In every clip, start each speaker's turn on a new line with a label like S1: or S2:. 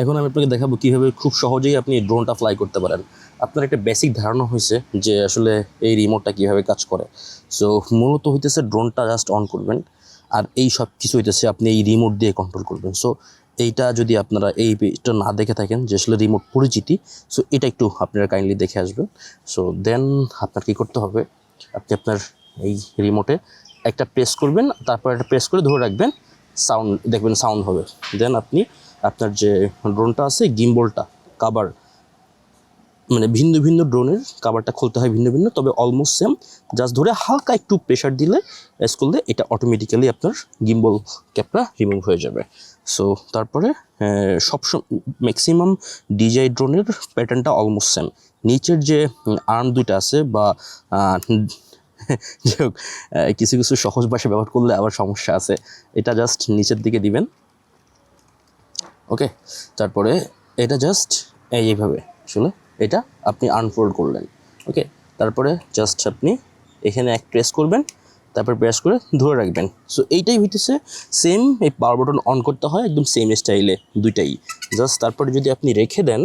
S1: এখন আমি আপনাকে দেখাবো কীভাবে খুব সহজেই আপনি ড্রোনটা ফ্লাই করতে পারেন। আপনার একটা বেসিক ধারণা হয়েছে যে আসলে এই রিমোটটা কীভাবে কাজ করে। সো মূলত হইতেছে ড্রোনটা জাস্ট অন করবেন, আর এই সব কিছু হইতেছে আপনি এই রিমোট দিয়ে কন্ট্রোল করবেন। সো এইটা যদি আপনারা এই পেজটা না দেখে থাকেন যে আসলে রিমোট পরিচিতি, সো এটা একটু আপনারা কাইন্ডলি দেখে আসবেন। সো দেন আপনার কী করতে হবে, আপনি আপনার এই রিমোটে একটা প্রেস করবেন, তারপর একটা প্রেস করে ধরে রাখবেন, সাউন্ড দেখবেন সাউন্ড হবে। দেন আপনি আপনার যে ড্রোনটা আছে গিম্বলটা কাভার, মানে ভিন্ন ভিন্ন ড্রোনের কাভারটা খুলতে হয় ভিন্ন ভিন্ন, তবে অলমোস্ট সেম। জাস্ট ধরে হালকা একটু প্রেশার দিলে প্রেস করলে এটা অটোমেটিক্যালি আপনার গিম্বল ক্যাপটা রিমুভ হয়ে যাবে। সো তারপরে সবসময় ম্যাক্সিমাম ডিজাই ড্রোনের প্যাটার্নটা অলমোস্ট সেম। নিচের যে আর্ম দুইটা আছে বা যাই হোক, কিছু কিছু সহজ ভাষা ব্যবহার করলে আবার সমস্যা আছে। এটা জাস্ট নিচের দিকে দিবেন, ওকে। তারপরে এটা জাস্ট এইভাবে আসলে এটা আপনি আনফোল্ড করলেন, ওকে। তারপরে জাস্ট আপনি এখানে এক প্রেস করবেন, তারপর প্রেস করে ধরে রাখবেন। সো এইটাই হইতেছে সেম, এই পাওয়ার বাটন অন করতে হয় একদম সেম স্টাইলে দুইটাই। জাস্ট তারপরে যদি আপনি রেখে দেন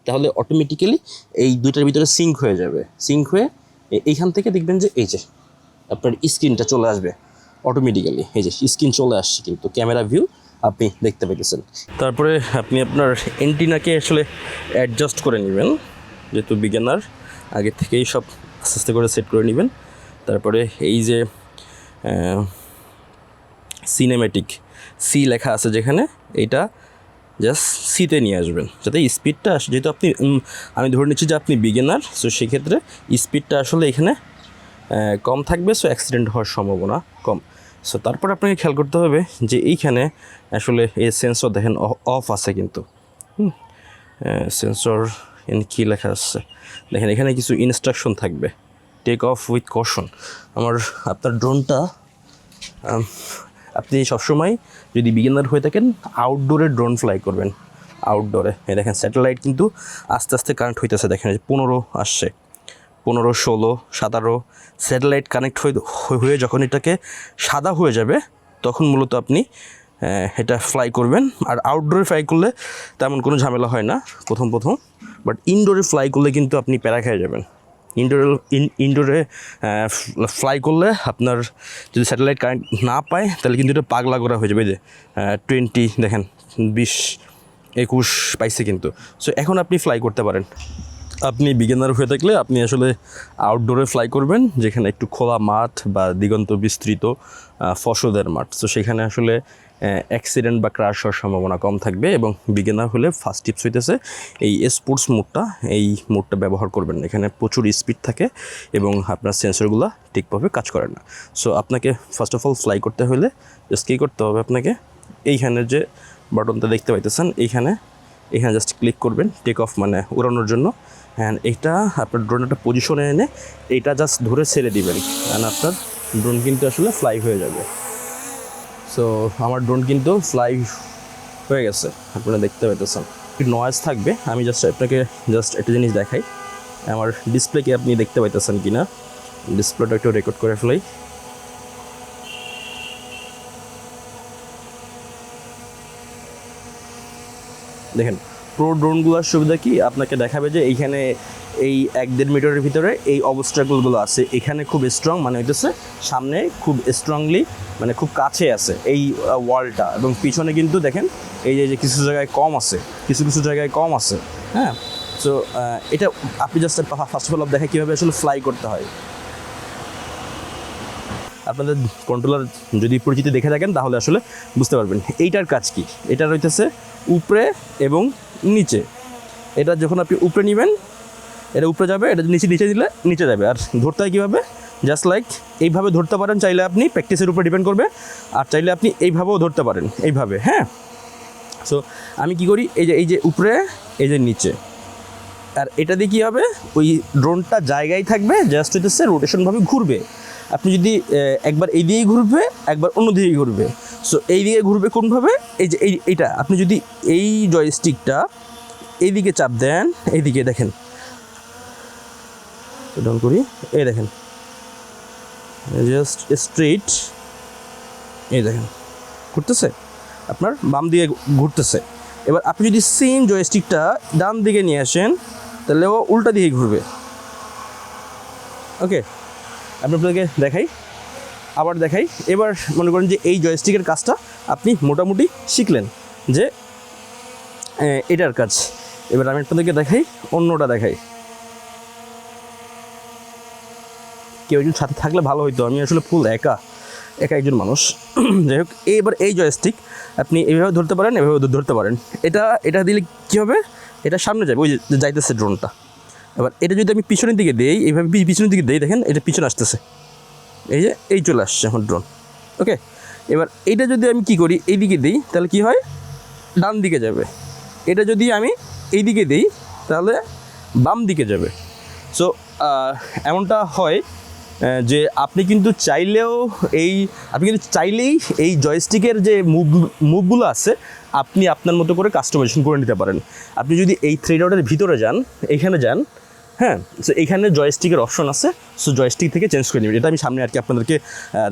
S1: তাহলে অটোমেটিক্যালি এই দুইটার ভিতরে সিঙ্ক হয়ে যাবে। সিঙ্ক হয়ে এইখান থেকে দেখবেন যে এই যে আপনার স্ক্রিনটা চলে আসবে অটোমেটিক্যালি। এই যে স্ক্রিন চলে আসছে, কিন্তু ক্যামেরা ভিউ আপনি দেখতে পেতেছেন। তারপরে আপনি আপনার এন্টিনাকে আসলে অ্যাডজাস্ট করে নেবেন, যেহেতু বিজ্ঞানার আগে থেকেই সব আস্তে আস্তে করে সেট করে নেবেন। তারপরে এই যে সিনেমেটিক সি লেখা আছে যেখানে, এইটা জাস্ট সিতে নিয়ে আসবেন যাতে স্পিডটা আসে। যেহেতু আপনি আমি ধরে নিচ্ছি যে আপনি বিগিনার, সো সেক্ষেত্রে স্পিডটা আসলে এখানে কম থাকবে, সো অ্যাক্সিডেন্ট হওয়ার সম্ভাবনা কম। সো তারপর আপনাকে খেয়াল করতে হবে যে এইখানে আসলে এই সেন্সর দেখেন অফ আছে, কিন্তু সেন্সর কী লেখা আছে দেখেন, এখানে কিছু ইনস্ট্রাকশন থাকবে, টেক অফ উইথ কশন। আপনার ড্রোনটা আপনি সবসময় যদি বিগিনার হয়ে থাকেন আউটডোরে ড্রোন ফ্লাই করবেন। আউটডোরে দেখেন স্যাটেলাইট কিন্তু আস্তে আস্তে কানেক্ট হইতেছে, দেখেন 15 আসছে, 15, 16, 17 স্যাটেলাইট কানেক্ট হয়ে যখন এটাকে সাদা হয়ে যাবে তখন মূলত আপনি এটা ফ্লাই করবেন। আর আউটডোরে ফ্লাই করলে তেমন কোনো ঝামেলা হয় না প্রথম, বাট ইনডোরে ফ্লাই করলে কিন্তু আপনি প্যারা খেয়ে যাবেন। ইনডোরে ফ্লাই করলে আপনার যদি স্যাটেলাইট কারেন্ট না পায় তাহলে কিন্তু এটা পাগলা করা হয়ে যাবে। যে 20 দেখেন 20, 21 পাইছে কিন্তু। সো এখন আপনি ফ্লাই করতে পারেন। আপনি বিগিনার হয়ে থাকলে আপনি আসলে আউটডোরে ফ্লাই করবেন, যেখানে একটু খোলা মাঠ বা দিগন্ত বিস্তৃত ফসলের মাঠ। সো সেখানে আসলে অ্যাক্সিডেন্ট বা ক্রাশ হওয়ার সম্ভাবনা কম থাকবে। এবং বিগিনার হলে ফার্স্ট টিপস হইতেছে এই স্পোর্টস মোডটা, এই মোডটা ব্যবহার করবেন। এখানে প্রচুর স্পিড থাকে এবং আপনার সেন্সরগুলো ঠিকভাবে কাজ করে না। সো আপনাকে ফার্স্ট অফ অল ফ্লাই করতে হলে জাস্ট কী করতে হবে, আপনাকে এইখানে যে বাটনটা দেখতে পাইতেছেন এখানে জাস্ট ক্লিক করবেন, টেক অফ মানে উড়ানোর জন্য। অ্যান্ড এইটা আপনার ড্রোনটা পজিশনে এনে এইটা জাস্ট ধরে ছেড়ে দিবেন, অ্যান্ড আপনার ড্রোন কিন্তু আসলে ফ্লাই হয়ে যাবে। সো আমার ড্রোন কিন্তু ফ্লাই হয়ে গেছে, আপনারা দেখতে পাইতেছেন। একটু নয়েজ থাকবে, আমি আপনাকে একটা জিনিস দেখাই। আমার ডিসপ্লেকে আপনি দেখতে পাইতেছেন কি না, ডিসপ্লেটা একটু রেকর্ড করে ফেলাই। দেখেন প্রো ড্রোনগুলোর সুবিধা কি, আপনাকে দেখাবে যে এইখানে এই 1-1.5 মিটারের ভিতরে এই অবস্ট্রাকলগুলো আছে, এখানে খুব স্ট্রং, মানে হইতেছে সামনে খুব স্ট্রংলি, মানে খুব কাছে আছে এই ওয়ালটা, এবং পিছনে কিন্তু দেখেন এই যে কিছু জায়গায় কম আছে, কিছু জায়গায় কম আছে। হ্যাঁ, সো এটা আপনি জাস্ট ফার্স্ট অফ অল দেখে কীভাবে আসলে ফ্লাই করতে হয়। আপনাদের কন্ট্রোলার যদি পরিচিতি দেখে থাকেন তাহলে আসলে বুঝতে পারবেন এইটার কাজ কি। এটা রইতেছে উপরে এবং নিচে। এটা যখন আপনি উপরে নেবেন এটা উপরে যাবে, এটা নিচে দিলে নিচে যাবে। আর ধরতে হয় কীভাবে, জাস্ট লাইক এইভাবে ধরতে পারেন, চাইলে আপনি প্র্যাকটিসের উপরে ডিপেন্ড করবে, আর চাইলে আপনি এইভাবেও ধরতে পারেন, এইভাবে। হ্যাঁ, সো আমি কি করি, এই যে উপরে, এই যে নিচে, আর এটা দিয়ে কী হবে, ওই ড্রোনটা জায়গায় থাকবে, জাস্ট হইতেছে রোটেশনভাবে ঘুরবে। আপনি যদি একবার এই দিকেই ঘুরবে, একবার অন্য দিকেই ঘুরবে। সো এই দিকে ঘুরবে কোনভাবে, এই যে এইটা আপনি যদি এই জয়স্টিকটা এইদিকে চাপ দেন, এইদিকে দেখেন, ডাউন করি, এই দেখেন জাস্ট স্ট্রেইট, এই দেখেন ঘুরতেছে, আপনার বাম দিকে ঘুরতেছে। এবার আপনি যদি সেম জয়স্টিকটা ডান দিকে নিয়ে আসেন তাহলে ও উল্টা দিকে ঘুরবে। ওকে, আমি আপনাদেরকে দেখাই, আবার দেখাই। এবার মনে করেন যে এই জয়স্টিকের কাজটা আপনি মোটামুটি শিখলেন যে এটার কাজ। এবার আমি আপনাদেরকে দেখাই, অন্যটা দেখাই। কেউ একজন সাথে থাকলে ভালো হইতো, আমি আসলে ফুল একা একজন মানুষ। যাই হোক, এবার এই জয়স্টিক আপনি এইভাবে ধরতে পারেন, এভাবে ধরতে পারেন। এটা দিলে কী হবে, এটা সামনে যাবে, ওই যে যাইতেছে ড্রোনটা। এবার এটা যদি আমি পিছনের দিকে দিই, এইভাবে পিছনের দিকে দিই, দেখেন এটা পিছনে আসতেছে, এই যে এই চলে আসছে আমার ড্রোন। ওকে, এবার এটা যদি আমি কী করি, এই দিকে দিই তাহলে কি হয়, ডান দিকে যাবে। এটা যদি আমি এই দিকে দিই তাহলে বাম দিকে যাবে। সো এমনটা হয় যে আপনি কিন্তু চাইলেই এই জয়স্টিকের যে মুভগুলো আছে আপনি আপনার মতো করে কাস্টমাইজেশন করে নিতে পারেন। আপনি যদি এই থ্রেড আউটের ভিতরে যান, এইখানে যান, হ্যাঁ, সো এইখানে জয়স্টিকের অপশন আছে, সো জয়স্টিক থেকে চেঞ্জ করে নেবেন। এটা আমি সামনে আর কি আপনাদেরকে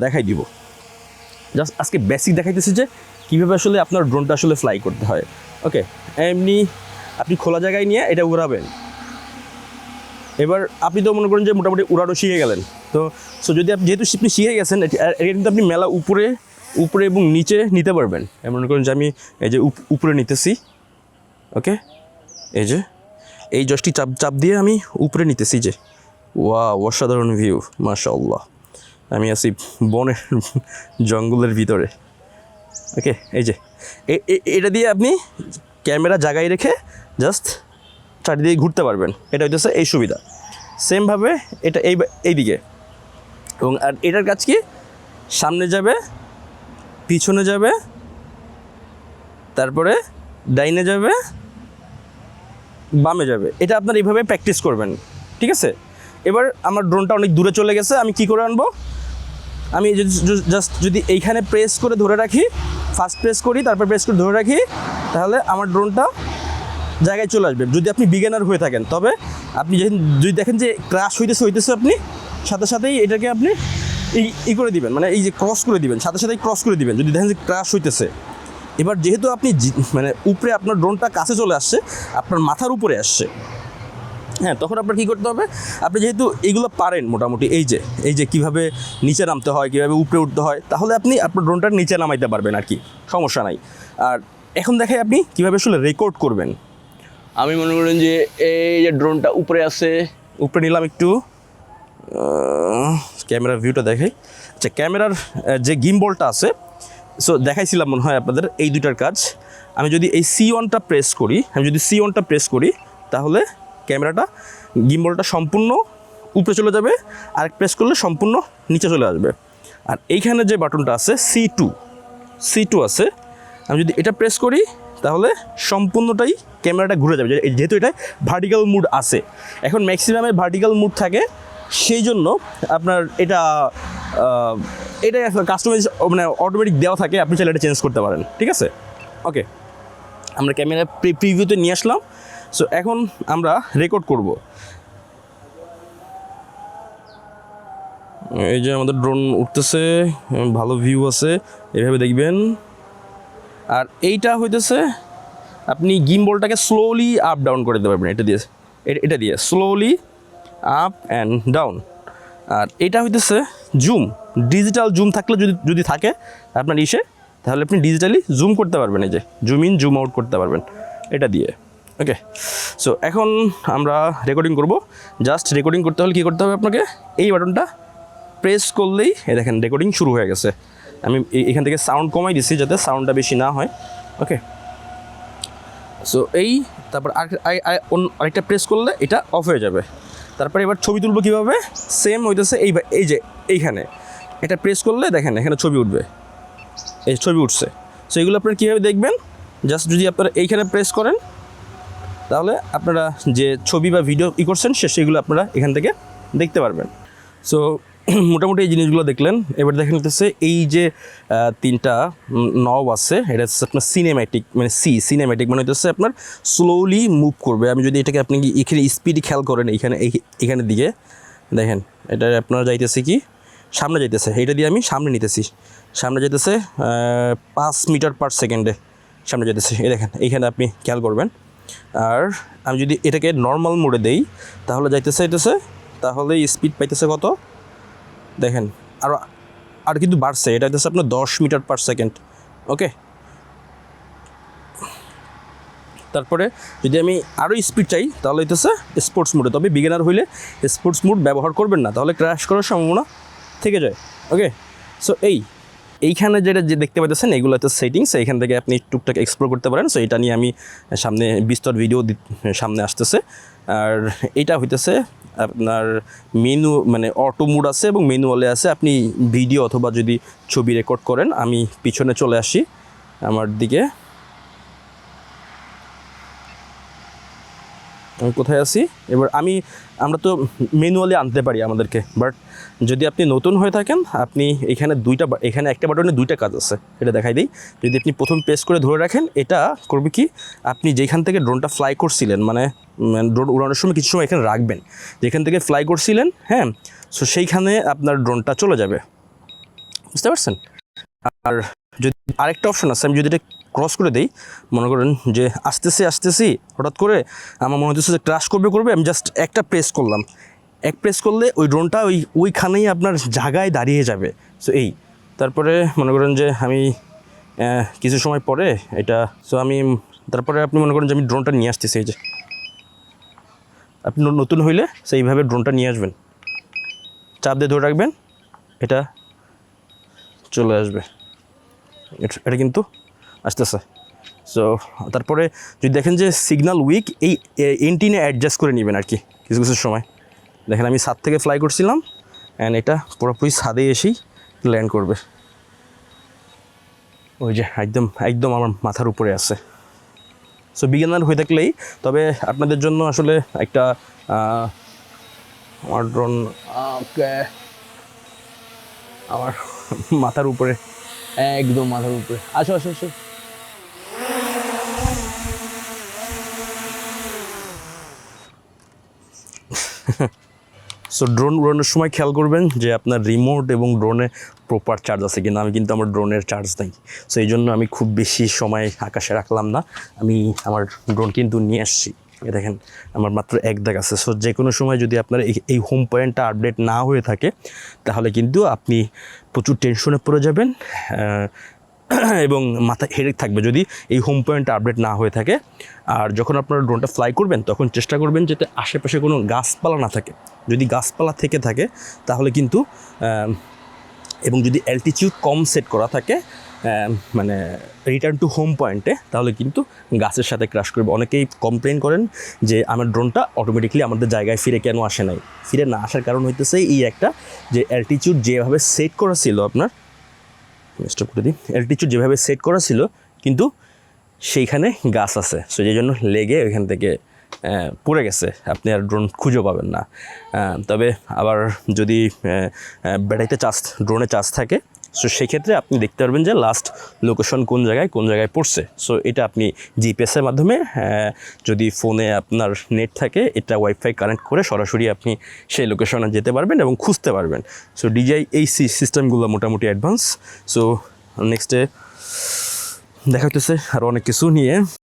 S1: দেখাই দিব। জাস্ট আজকে বেসিক দেখাইতেছি যে কীভাবে আসলে আপনার ড্রোনটা আসলে ফ্লাই করতে হয়। ওকে, এমনি আপনি খোলা জায়গায় নিয়ে এটা উড়াবেন। এবার আপনি তো মনে করেন যে মোটামুটি উড়ানো শিখে গেলেন, তো সো যদি যেহেতু আপনি শিখে গেছেন, এটা কিন্তু আপনি মেলা উপরে এবং নিচে নিতে পারবেন। মনে করেন যে আমি এই যে উপরে নিতেছি, ওকে, এই যে এই জয়স্টিক চাপ দিয়ে আমি উপরে নিতেছি, যে অসাধারণ ভিউ, মাশাআল্লাহ। আমি আছি বনের জঙ্গলের ভিতরে। ওকে, এই যে এটা দিয়ে আপনি ক্যামেরা জায়গায় রেখে জাস্ট চারিদিকে ঘুরতে পারবেন। এটা হইতেছে এই সুবিধা। সেমভাবে এটা এই দিকে, এবং আর এটার কাজ কি, সামনে যাবে, পিছনে যাবে, তারপরে ডাইনে যাবে, বামে যাবে। এটা আপনার এইভাবে প্র্যাকটিস করবেন, ঠিক আছে? এবার আমার ড্রোনটা অনেক দূরে চলে গেছে, আমি কি করে আনবো, আমি জাস্ট যদি এইখানে প্রেস করে ধরে রাখি, ফার্স্ট প্রেস করি, তারপর প্রেস করে ধরে রাখি, তাহলে আমার ড্রোনটা জায়গায় চলে আসবে। যদি আপনি বিগিনার হয়ে থাকেন, তবে আপনি যদি দেখেন যে ক্র্যাশ হইতেছে আপনি সাথে সাথেই এটাকে আপনি করে দিবেন, মানে এই যে ক্রস করে দিবেন, সাথে সাথেই ক্রস করে দিবেন যদি দেখেন যে ক্র্যাশ হইতেছে। এবার যেহেতু আপনি মানে উপরে আপনার ড্রোনটা কাছে চলে আসছে, আপনার মাথার উপরে আসছে, হ্যাঁ, তখন আপনার কী করতে হবে, আপনি যেহেতু এইগুলো পারেন মোটামুটি, এই যে কীভাবে নিচে নামতে হয়, কীভাবে উপরে উঠতে হয়, তাহলে আপনি আপনার ড্রোনটা নিচে নামাইতে পারবেন আর কি, সমস্যা নাই। আর এখন দেখাই আপনি কীভাবে আসলে রেকর্ড করবেন। আমি মনে করেন যে এই যে ড্রোনটা উপরে আছে, উপরে নিলাম একটু, ক্যামেরার ভিউটা দেখাই। আচ্ছা, ক্যামেরার যে গিম্বলটা আছে, সো দেখাইছিলাম মনে হয় আপনাদের এই দুটার কাজ। আমি যদি এই C1টা প্রেস করি, তাহলে ক্যামেরাটা গিম্বলটা সম্পূর্ণ উপরে চলে যাবে, আর প্রেস করলে সম্পূর্ণ নিচে চলে আসবে। আর এইখানে যে বাটনটা আছে C2 আছে, আমি যদি এটা প্রেস করি তাহলে সম্পূর্ণটাই ক্যামেরাটা ঘুরে যাবে, যেহেতু এটা ভার্টিক্যাল মুড আছে। এখন ম্যাক্সিমামে ভার্টিক্যাল মুড থাকে, সেই জন্য আপনার এটা কাস্টমাইজ মানে অটোমেটিক দেওয়া থাকে, আপনি চাইলে এটা চেঞ্জ করতে পারেন, ঠিক আছে? ওকে, আমরা ক্যামেরা প্রিভিউতে নিয়ে আসলাম। সো এখন আমরা রেকর্ড করব। এই যে আমাদের ড্রোন উঠতেছে, ভালো ভিউ আছে, এভাবে দেখবেন। আর এইটা হইতেছে আপনি গিম্বলটাকে স্লোলি আপ ডাউন করে দিতে পারবেন, এটা দিয়ে স্লোলি আপ অ্যান্ড ডাউন। আর এটা হইতেছে জুম, ডিজিটাল জুম থাকলে যদি থাকে আপনার তাহলে আপনি ডিজিটালি জুম করতে পারবেন, এই যে জুম ইন জুম আউট করতে পারবেন এটা দিয়ে। ওকে, সো এখন আমরা রেকর্ডিং করব। জাস্ট রেকর্ডিং করতে হলে কী করতে হবে, আপনাকে এই বাটনটা প্রেস করলেই দেখেন রেকর্ডিং শুরু হয়ে গেছে। আমি এখান থেকে সাউন্ড কমাই দিচ্ছি যাতে সাউন্ডটা বেশি না হয়। ওকে, সো তারপর আরেকটা প্রেস করলে এটা অফ হয়ে যাবে। তারপরে এবার ছবি তুলবো কীভাবে, সেম হইতেছে এই যে এইখানে এটা প্রেস করলে দেখেন এখানে ছবি উঠবে, এই ছবি উঠছে। সো এগুলো আপনারা কীভাবে দেখবেন, জাস্ট যদি আপনারা এইখানে প্রেস করেন তাহলে আপনারা যে ছবি বা ভিডিও করছেন সেগুলো আপনারা এখান থেকে দেখতে পারবেন। সো মোটামুটি এই জিনিসগুলো দেখলেন। এবার দেখেন হচ্ছে এই যে তিনটা নব আছে, এটা হচ্ছে আপনার সিনেম্যাটিক মানে হচ্ছে আপনার স্লোলি মুভ করবে। আমি যদি এটাকে আপনি এখানে স্পিড খেয়াল করেন, এইখানের দিকে দেখেন, এটা আপনারা যাইতেছে কি সামনে যাইতেছে, এইটা দিয়ে আমি সামনে নিতেছি, সামনে যাইতেছে 5 মিটার পার সেকেন্ডে, সামনে যেতেছে, এই দেখেন এইখানে আপনি খেয়াল করবেন। আর আমি যদি এটাকে নর্মাল মোডে দেই তাহলে যাইতেছে, তাহলে স্পিড পাইতেছে কত দেখেন, আরও আর কিন্তু বাড়ছে, এটা হচ্ছে আপনার 10 মিটার পার সেকেন্ড। ওকে, তারপরে যদি আমি আরও স্পিড চাই তাহলে হইতেছে স্পোর্টস মোডে, তবে বিগিনার হইলে স্পোর্টস মোড ব্যবহার করবেন না, তাহলে ক্র্যাশ করার সম্ভাবনা থেকে যায়। ওকে, সো এইখানে যেটা যে দেখতে পাচ্ছেন এগুলো হচ্ছে সেটিংস, এইখান থেকে আপনি টুকটাক এক্সপ্লোর করতে পারেন। সো এটা নিয়ে আমি সামনে বিস্তর ভিডিও সামনে আসতেছে। আর এইটা হইতেছে আপনার মেনু, মানে অটো মোড আছে এবং ম্যানুয়ালে আছে। আপনি ভিডিও অথবা যদি ছবি রেকর্ড করেন, আমি পিছনে চলে আসি আমার দিকে, আমি কোথায় আছি এবার, আমরা তো ম্যানুয়ালি আনতে পারি আমাদেরকে, বাট যদি আপনি নতুন হয়ে থাকেন আপনি এখানে একটা বাটনে 2টা কাজ আছে, এটা দেখাই দিই। যদি আপনি প্রথম প্রেস করে ধরে রাখেন, এটা করবে কি, আপনি যেখান থেকে ড্রোনটা ফ্লাই করছিলেন, মানে ড্রোন উড়ানোর সময় কিছু সময় এখানে রাখবেন, যেখান থেকে ফ্লাই করছিলেন, হ্যাঁ, সো সেইখানে আপনার ড্রোনটা চলে যাবে, বুঝতে পারছেন। আর যদি আরেকটা অপশন আছে, আমি যদি এটা ক্রস করে দিই, মনে করেন যে আসতেছি হঠাৎ করে আমার মনে হচ্ছে যে ক্রাশ করবে, আমি জাস্ট একটা প্রেস করলাম, প্রেস করলে ওই ড্রোনটা ওইখানেই আপনার জায়গায় দাঁড়িয়ে যাবে। সো তারপরে মনে করেন যে আমি কিছু সময় পরে এটা, তারপরে আপনি মনে করেন যে আমি ড্রোনটা নিয়ে আসতেছি, এই যে আপনি নতুন হইলে সেইভাবে ড্রোনটা নিয়ে আসবেন, চাপ দিয়ে ধরে রাখবেন, এটা চলে আসবে, এটা কিন্তু আসতেছে। সো তারপরে যদি দেখেন যে সিগন্যাল উইক, এই এন্টিনে অ্যাডজাস্ট করে নেবেন আর কি কিছু সময়। দেখেন আমি ছাদ থেকে ফ্লাই করছিলাম, অ্যান্ড এটা পুরোপুরি ছাদে এসেই ল্যান্ড করবে, ওই যে একদম আমার মাথার উপরে আছে। সো বিগিনার হয়ে থাকলেই, তবে আপনাদের জন্য আসলে একটা আমার ড্রোন আমার মাথার উপরে, একদম মাথার উপরে, আসো। সো ড্রোন উড়ানোর সময় খেয়াল করবেন যে আপনার রিমোট এবং ড্রোনে প্রপার চার্জ আছে কিনা। আমি কিন্তু আমার ড্রোনের চার্জ নেই, সো এই জন্য আমি খুব বেশি সময় আকাশে রাখলাম না। আমি আমার ড্রোন কিন্তু নিয়ে আসছি, দেখেন আমার মাত্র 1 দাগ আছে। সো যে কোনো সময় যদি আপনার এই হোম পয়েন্টটা আপডেট না হয়ে থাকে, তাহলে কিন্তু আপনি প্রচুর টেনশনে পড়ে যাবেন এবং মাথা হেডেক থাকবে যদি এই হোম পয়েন্টটা আপডেট না হয়ে থাকে। আর যখন আপনারা ড্রোনটা ফ্লাই করবেন, তখন চেষ্টা করবেন যাতে আশেপাশে কোনো গাছপালা না থাকে। যদি গাছপালা থেকে থাকে তাহলে কিন্তু, এবং যদি অ্যালটিটিউড কম সেট করা থাকে, মানে রিটার্ন টু হোম পয়েন্টে, তাহলে কিন্তু গাছের সাথে ক্রাশ করবে। অনেকেই কমপ্লেন করেন যে আমার ড্রোনটা অটোমেটিকলি আমাদের জায়গায় ফিরে আসে নাই। ফিরে না আসার কারণ হইতেছে এই একটা, যে অ্যালটিটিউড যেভাবে সেট করা ছিল আপনার, স্টপ করে দিই, অ্যালটিটিউড যেভাবে সেট করা ছিল কিন্তু সেইখানে গাছ আছে, সো যেই জন্য লেগে ওইখান থেকে পড়ে গেছে, আপনি আর ড্রোন খুঁজে পাবেন না। তবে আবার যদি ব্যাটারিতে ড্রোনে চার্জ থাকে, সো সেক্ষেত্রে আপনি দেখতে পারবেন যে লাস্ট লোকেশন কোন জায়গায় পড়ছে। সো এটা আপনি জিপিএসের মাধ্যমে, যদি ফোনে আপনার নেট থাকে, এটা ওয়াইফাই কানেক্ট করে সরাসরি আপনি সেই লোকেশনে যেতে পারবেন এবং খুঁজতে পারবেন। সো DJI এই সিস্টেমগুলো মোটামুটি অ্যাডভান্স। সো নেক্সটে দেখা হইতেছে আরও অনেক কিছু নিয়ে।